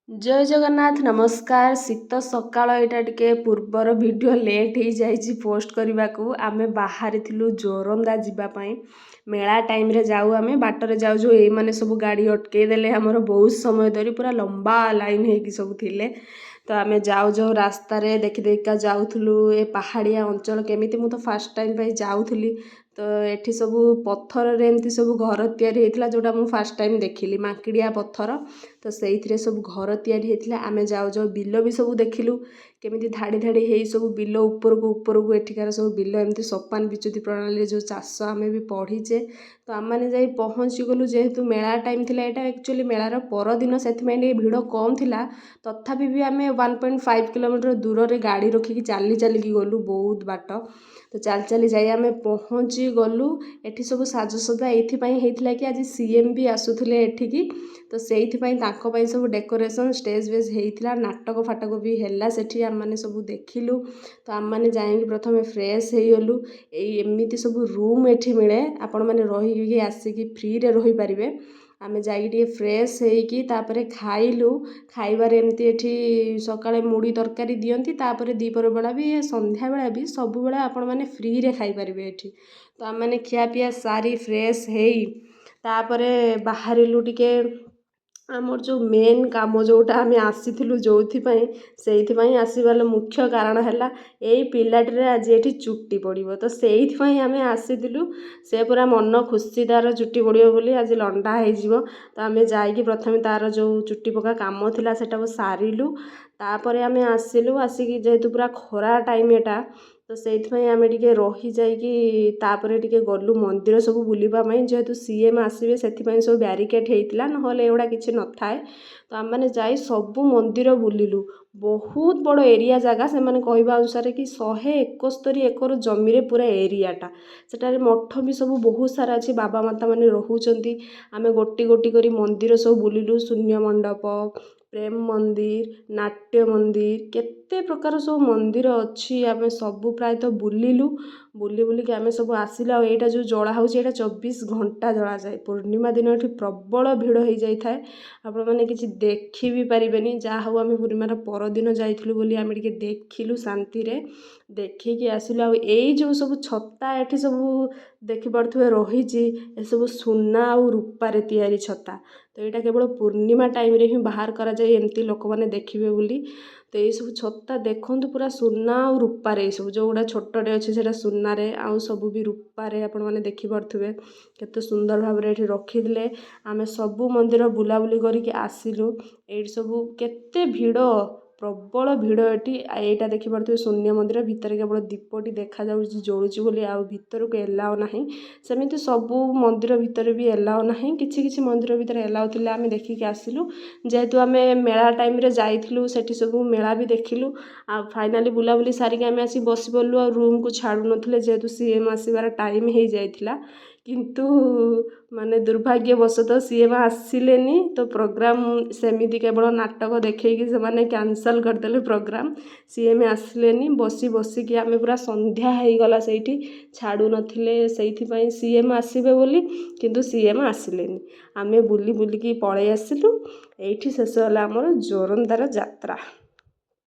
जय जगन्नाथ नमस्कार। शीत सकाळ एटा टिके पूर्वर वीडियो लेट हो जाइए पोस्ट करने को आम बाहरी जोरंदा जावाई मेला टाइम रे जाऊ आम बाटर जाऊ जो ये मैंने सब गाड़ी अटकई देले आमर बहुत समय धरी पूरा लंबा लाइन होगी सब थिले तो आम जाऊ जाऊ रास्तार देखी देखा जाऊलु ए पहाड़िया अंचल केमी मु तो फास्ट टाइम जाऊली तो एठी सब पत्थर रे एमती सब घर तैयारी होता जोटा मु फास्ट टाइम देखिली मांकिड़िया पत्थर तो से सब घर तैयारी होता आम जाऊ जाऊ बिल भी सब देखिलु केमी धाड़ी धाड़ी हो सब बिल उपरकू एठिकार सब बिल एमती सोपान विच्युति प्रणाली जो चाष आम भी पढ़ीचे तो आम मैंने जा पहुँची गलु जेहेतु मेला टाइम थिला एटा एक्चुअली मेलार परदिन से भिड़ कम थिला तथापि भी आम 1.5 किलोमीटर दूर रे गाड़ी रखिकी चली चलिकी गलु बहुत बाट तो चली चली जाई आम पहुँची गलु एठी सब साजसजा ये कि आज सीएम भी आसुथिले एठिकी तो से सब डेकोरेशन स्टेज वेज होता नाटक फाटक भी है सेठी आम मैंने सब देखिलु तो आम मैंने जाइए प्रथम फ्रेश हो गलु एमती सब रूम एठी मिले आपण मैंने रही आसिकी फ्री रे रही पारिबे आम जाइए फ्रेश होइकी तापरे खाइलु खाइबार एमती एठी सकाळे मुड़ी तरकारी दियंती तापरे दीपर बेला भी संध्या बेला भी सब बेला आपण मैंने फ्री रे खाई पारिबे एठी तो आम मैंने खिया पिया सारी फ्रेश हेई तापरे बाहरिलु टिके आमर जो मेन काम जोटा आम आसीलु जो से आसबार मुख्य कारण है यही पिलाटे आज ये चुट्टी पड़ो तो से आम आसीलु से पूरा मन खुशी तार चुट्टी पड़ो बोली आज लंडा हो तो आम जाइए प्रथम तार जो चुट्टी पका कम थी से सारिलु तापर आम आसिलु आसिक जेहेतु पूरा खरा टाइम एटा तो से आम टे रही जाइए गलु मंदिर सब बुलापाई जेहेतु सीएम आसबे से सब ब्यारिकेड होता ना एगुड़ा किसी न थाए तो आम मैंने जा सबू मंदिर बुलिलु बहुत बड़ एरिया जगह से मैंने कहवा अनुसार कि 171 एकर जमी पूरा एरियाटा सेटारे मठ भी सब बहुत सारा अच्छी बाबा माता मैंने रोचंती आम गोटी गोटी करी मंदिर सब बुलिलु शून्य मंडप प्रेम मंदिर नाट्य मंदिर केते प्रकार सब मंदिर अच्छी आम सबू प्रायतः बुलिलु बुली बुलिकी आम सब आसिला यहाँ जो जला हो 24 घंटा जला जाए पूर्णिमा दिन ये प्रबल भिड़ हो जाए आपण मैंने किसी देखी भी पारे जहाँ हूँ आम पूर्णिमार परदिन जाइलु बोली आम टे देखिलु शांति रे देखिकी आसिलु यही जो सब छत्ता ये सब देखिपे रही सब सुना और रूपारे तैयारी छत्ता तो यहाँ केवल पूर्णिमा टाइम रे ही बाहर करा जाए एमती लोक मैंने देखिए बोली तो ये सब छत्ता देखु पूरा सुना और रूपारे सब जो गुड़ा छोटे अच्छे से सुनारे आउ सब भी रूपारे आपण मैंने देखिपे केते सुंदर भाव में रखिले आम सबू मंदिर बुलाबुली करके आसिलु ये सब केते भिड़ प्रबल भिड़ ये देखिपे शून्य मंदिर भितर केवल दीपटी देखा जोड़ुची बोली आ भितर को एलाओ ना सेमती सबू मंदिर भितर भी एलाओ ना किसी मंदिर भितर एलाओ थे आम देखिकी आसिलु जेहेतु आम मेला टाइम रे जाइलु सेठी सब मेला भी देखिलु आ फाइनाली बुलाबुली सारिक आम आसी बस पड़लु आ रूम को छाड़ू नथिले जेहेतु सीएम आसबार टाइम हो जाइथिला किंतु माने दुर्भाग्यवशतः सीएम आसिलेनी तो प्रोग्राम सेमिति केवल नाटक देखिए से माने कैंसल करदेले प्रोग्राम सीएम आसिलेनी बसी बसिकी आम पूरा संध्या हो गला से छाड़ू नथिले से सीएम आसबे बोली किंतु सीएम आसिलेनी आम बुली बुलिकी पलि आसिलु एठी शेष होला आमर जोरंदार यात्रा।